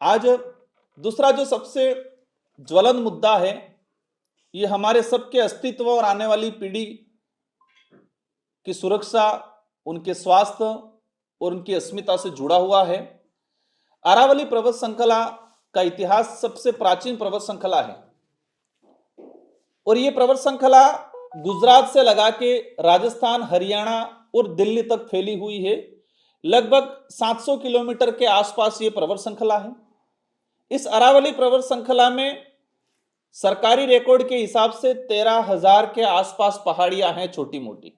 आज दूसरा जो सबसे ज्वलंत मुद्दा है, ये हमारे सबके अस्तित्व और आने वाली पीढ़ी की सुरक्षा, उनके स्वास्थ्य और उनकी अस्मिता से जुड़ा हुआ है। अरावली पर्वत श्रृंखला का इतिहास सबसे प्राचीन पर्वत श्रृंखला है और ये पर्वत श्रृंखला गुजरात से लगा के राजस्थान, हरियाणा और दिल्ली तक फैली हुई है। लगभग 700 किलोमीटर के आसपास ये पर्वत श्रृंखला है। इस अरावली पर्वत श्रृंखला में सरकारी रिकॉर्ड के हिसाब से 13,000 के आसपास पहाड़ियां हैं, छोटी मोटी,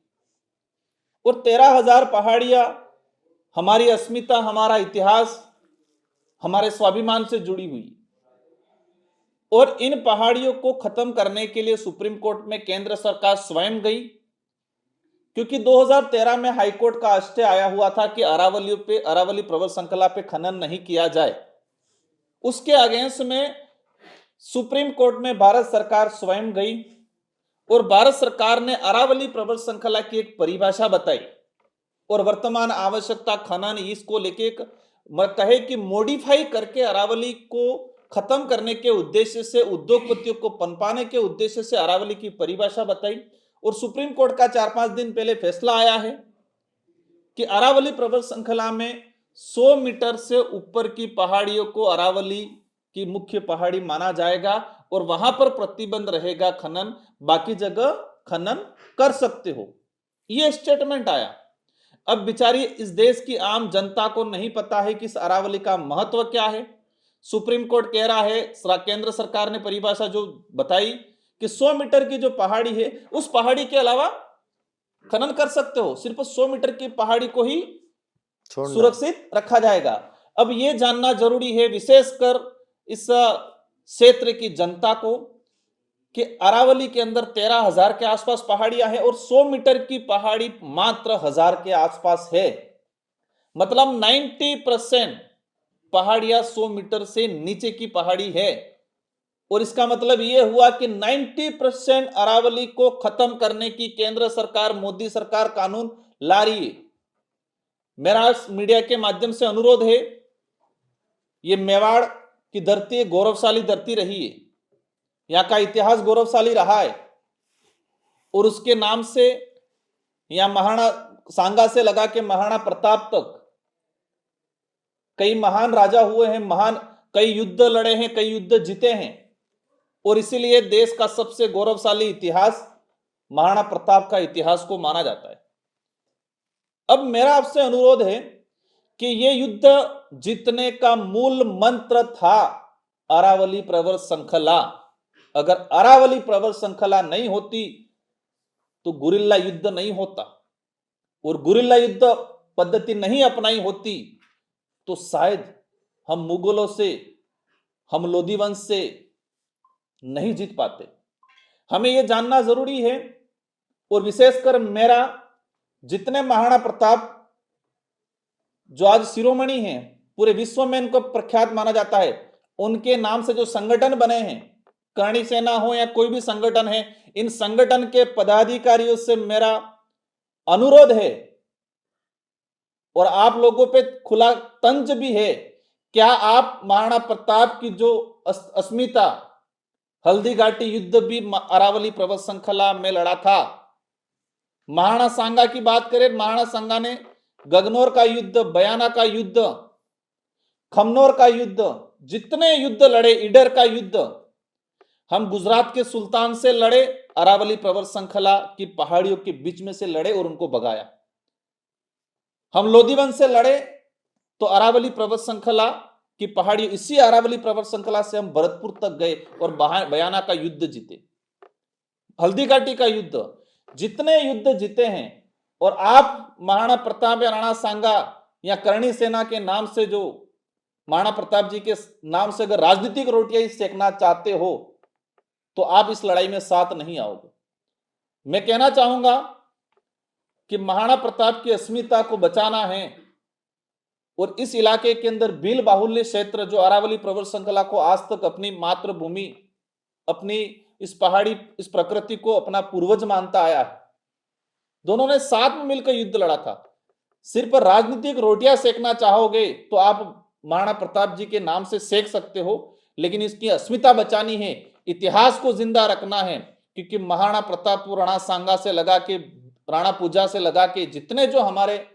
और 13,000 पहाड़ियां हमारी अस्मिता, हमारा इतिहास, हमारे स्वाभिमान से जुड़ी हुई। और इन पहाड़ियों को खत्म करने के लिए सुप्रीम कोर्ट में केंद्र सरकार स्वयं गई, क्योंकि 2013 में हाईकोर्ट का स्टे आया हुआ था कि अरावली पर्वत श्रृंखला पे खनन नहीं किया जाए। उसके अगेंस्ट में सुप्रीम कोर्ट में भारत सरकार स्वयं गई और भारत सरकार ने अरावली पर्वत श्रृंखला की एक परिभाषा बताई और वर्तमान आवश्यकता खनन इसको लेके कहे कि मॉडिफाई करके अरावली को खत्म करने के उद्देश्य से, उद्योगपतियों को पनपाने के उद्देश्य से अरावली की परिभाषा बताई। और सुप्रीम कोर्ट का 4-5 दिन पहले फैसला आया है कि अरावली पर्वत श्रृंखला में 100 मीटर से ऊपर की पहाड़ियों को अरावली की मुख्य पहाड़ी माना जाएगा और वहां पर प्रतिबंध रहेगा खनन, बाकी जगह खनन कर सकते हो। यह स्टेटमेंट आया। अब बेचारी इस देश की आम जनता को नहीं पता है कि इस अरावली का महत्व क्या है। सुप्रीम कोर्ट कह रहा है, केंद्र सरकार ने परिभाषा जो बताई कि 100 मीटर की जो पहाड़ी है, उस पहाड़ी के अलावा खनन कर सकते हो, सिर्फ 100 मीटर की पहाड़ी को ही सुरक्षित रखा जाएगा। अब यह जानना जरूरी है, विशेषकर इस क्षेत्र की जनता को, कि अरावली के अंदर 13,000 के आसपास पहाड़ियां हैं और 100 मीटर की पहाड़ी मात्र 1,000 के आसपास है। मतलब 90% पहाड़ियां 100 मीटर से नीचे की पहाड़ी है। और इसका मतलब यह हुआ कि 90% अरावली को खत्म करने की केंद्र सरकार, मोदी सरकार कानून ला रही है। मेरा मीडिया के माध्यम से अनुरोध है, यह मेवाड़ की धरती गौरवशाली धरती रही है, यहां का इतिहास गौरवशाली रहा है और उसके नाम से यहां महाराणा सांगा से लगा के महाराणा प्रताप तक कई महान राजा हुए हैं, कई युद्ध लड़े हैं, कई युद्ध जीते हैं और इसीलिए देश का सबसे गौरवशाली इतिहास महाराणा प्रताप का इतिहास को माना जाता है। अब मेरा आपसे अनुरोध है कि यह युद्ध जीतने का मूल मंत्र था अरावली पर्वत श्रृंखला। अगर अरावली पर्वत श्रृंखला नहीं होती तो गुरिल्ला युद्ध नहीं होता और गुरिल्ला युद्ध पद्धति नहीं अपनाई होती तो शायद हम मुगलों से, हम लोधी वंश से नहीं जीत पाते। हमें यह जानना जरूरी है और विशेषकर मेरा, जितने महाराणा प्रताप जो आज शिरोमणि हैं, पूरे विश्व में इनको प्रख्यात माना जाता है, उनके नाम से जो संगठन बने हैं, करणी सेना हो या कोई भी संगठन है, इन संगठन के पदाधिकारियों से मेरा अनुरोध है और आप लोगों पे खुला तंज भी है, क्या आप महाराणा प्रताप की जो अस्मिता, हल्दी घाटी युद्ध भी अरावली पर्वत श्रृंखला में लड़ा था। महाराणा सांगा की बात करें, महाराणा सांगा ने गगनौर का युद्ध, बयाना का युद्ध, खमनौर का युद्ध, जितने युद्ध लड़े, ईडर का युद्ध, हम गुजरात के सुल्तान से लड़े, अरावली पर्वत श्रृंखला की पहाड़ियों के बीच में से लड़े और उनको भगाया। हम लोधीवंश से लड़े तो अरावली पर्वत श्रृंखला की पहाड़ी, इसी अरावली पर्वत श्रृंखला से हम भरतपुर तक गए और बयाना का युद्ध जीते, हल्दी घाटी का युद्ध, जितने युद्ध जीते हैं। और आप महाराणा प्रताप या राणा सांगा या करणी सेना के नाम से, जो महाराणा प्रताप जी के नाम से अगर राजनीतिक रोटियां सेकना चाहते हो तो आप इस लड़ाई में साथ नहीं आओगे। मैं कहना चाहूंगा कि महाराणा प्रताप की अस्मिता को बचाना है और इस इलाके के अंदर भील बाहुल्य क्षेत्र, जो अरावली पर्वत श्रृंखला को आज तक अपनी मातृभूमि, अपनी इस पहाड़ी, इस प्रकृति को अपना पूर्वज मानता आया है, दोनों ने साथ में मिलकर युद्ध लड़ा था। सिर्फ राजनीतिक रोटियां सेकना चाहोगे तो आप महाराणा प्रताप जी के नाम से सेक सकते हो, लेकिन इसकी अस्मिता बचानी है, इतिहास को जिंदा रखना है, क्योंकि महाराणा प्रताप राणा सांगा से लगा के राणा पूजा से लगा के जितने जो हमारे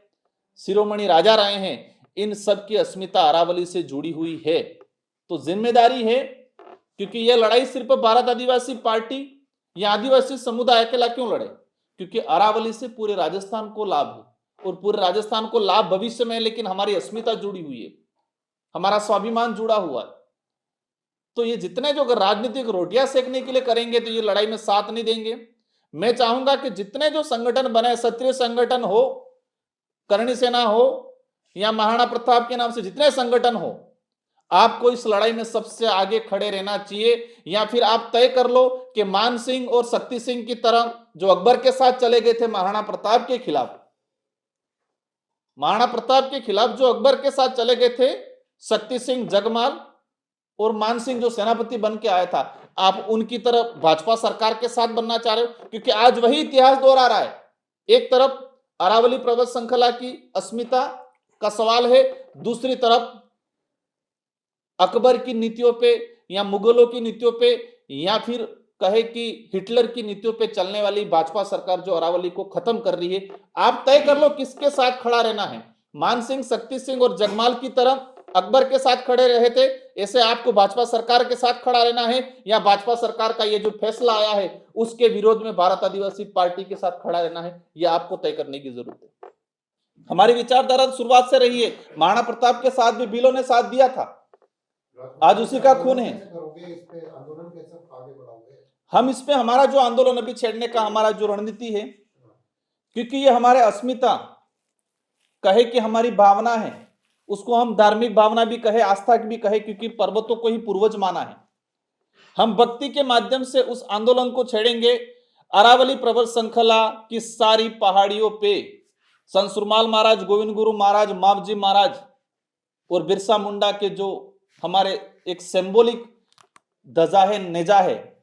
शिरोमणि राजा रहे हैं, इन सब की अस्मिता अरावली से जुड़ी हुई है। तो जिम्मेदारी है, क्योंकि यह लड़ाई सिर्फ भारत आदिवासी पार्टी या आदिवासी समुदाय अकेला क्यों लड़े, क्योंकि अरावली से पूरे राजस्थान को लाभ है, और पूरे राजस्थान को लाभ भविष्य में, लेकिन हमारी अस्मिता जुड़ी हुई है, हमारा स्वाभिमान जुड़ा हुआ है। तो ये जितने जो अगर राजनीतिक रोटियां सेकने के लिए करेंगे तो ये लड़ाई में साथ नहीं देंगे। मैं चाहूंगा कि जितने जो संगठन बने, क्षत्रिय संगठन हो, करणी सेना हो, या महाराणा प्रताप के नाम से जितने संगठन हो, आपको इस लड़ाई में सबसे आगे खड़े रहना चाहिए। या फिर आप तय कर लो कि मान सिंह और शक्ति सिंह की तरह जो अकबर के साथ चले गए थे महाराणा प्रताप के खिलाफ, महाराणा प्रताप के खिलाफ जो अकबर के साथ चले गए थे शक्ति सिंह, जगमाल और मान सिंह जो सेनापति बन के आया था, आप उनकी तरफ भाजपा सरकार के साथ बनना चाह रहे हो, क्योंकि आज वही इतिहास दोहरा रहा है। एक तरफ अरावली पर्वत श्रृंखला की अस्मिता का सवाल है, दूसरी तरफ अकबर की नीतियों पे या मुगलों की नीतियों पे या फिर कहे कि हिटलर की नीतियों पे चलने वाली भाजपा सरकार जो अरावली को खत्म कर रही है। आप तय कर लो किसके साथ खड़ा रहना है। मान सिंह, शक्ति सिंह और जगमाल की तरह अकबर के साथ खड़े रहे थे, ऐसे आपको भाजपा सरकार के साथ खड़ा रहना है, या भाजपा सरकार का ये जो फैसला आया है उसके विरोध में भारत आदिवासी पार्टी के साथ खड़ा रहना है, यह आपको तय करने की जरूरत है। हमारी विचारधारा शुरुआत से रही है, महाराणा प्रताप के साथ भी बिलों ने साथ दिया था, आज उसी का खून है। हम इस पे हमारा जो आंदोलन अभी छेड़ने का हमारा जो रणनीति है, क्योंकि ये हमारे अस्मिता कहे कि हमारी भावना है, उसको हम धार्मिक भावना भी कहे, आस्था भी कहे, क्योंकि पर्वतों को ही पूर्वज माना है। हम भक्ति के माध्यम से उस आंदोलन को छेड़ेंगे। अरावली पर्वत श्रृंखला की सारी पहाड़ियों पे संत सुरमाल महाराज, गोविंद गुरु महाराज, मावजी महाराज और बिरसा मुंडा के जो हमारे एक सिंबॉलिक ध्वजा है, नेजा है,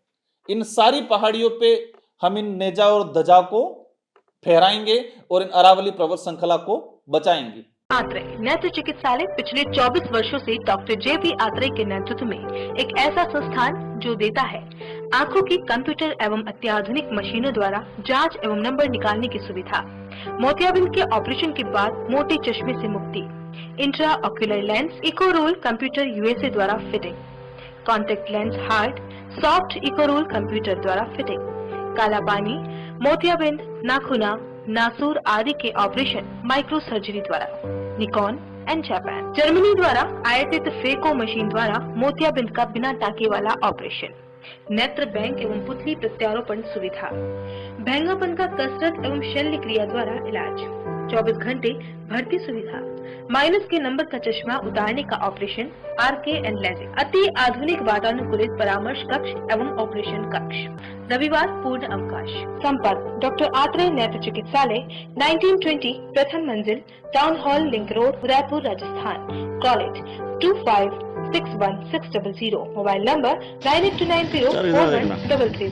इन सारी पहाड़ियों पे हम इन नेजा और ध्वजा को फहराएंगे और इन अरावली पर्वत श्रृंखला को बचाएंगे। आत्रे नेत्र चिकित्सालय पिछले 24 वर्षों से डॉक्टर जे.पी. आत्रे के नेतृत्व में एक ऐसा संस्थान जो देता है आंखों की कंप्यूटर एवं अत्याधुनिक मशीनों द्वारा जांच एवं नंबर निकालने की सुविधा, मोतियाबिंद के ऑपरेशन के बाद मोटे चश्मे से मुक्ति, इंट्रा ऑक्यूलर लेंस इको रोल कंप्यूटर यूएसए द्वारा फिटिंग, कॉन्टेक्ट लेंस हार्ट सॉफ्ट इको रोल कंप्यूटर द्वारा फिटिंग, काला पानी, मोतियाबिंद, नाखूना, नासूर आदि के ऑपरेशन माइक्रो सर्जरी द्वारा, निकॉन एंड जापान, जर्मनी द्वारा आयातित फेको मशीन द्वारा मोतियाबिंद का बिना टाके वाला ऑपरेशन, नेत्र बैंक एवं पुतली प्रत्यारोपण सुविधा, भैंगापन का कसरत एवं शल्य क्रिया द्वारा इलाज, 24 घंटे भर्ती सुविधा, माइनस के नंबर का चश्मा उतारने का ऑपरेशन, आरके एंड लेजिक, अति आधुनिक वातानुकूलित परामर्श कक्ष एवं ऑपरेशन कक्ष, रविवार पूर्ण अवकाश। संपर्क डॉक्टर आत्रे नेत्र चिकित्सालय 1920 प्रथम मंजिल, town hall, link road, Udaipur, Rajasthan. College 2561 600, mobile number 9829041333।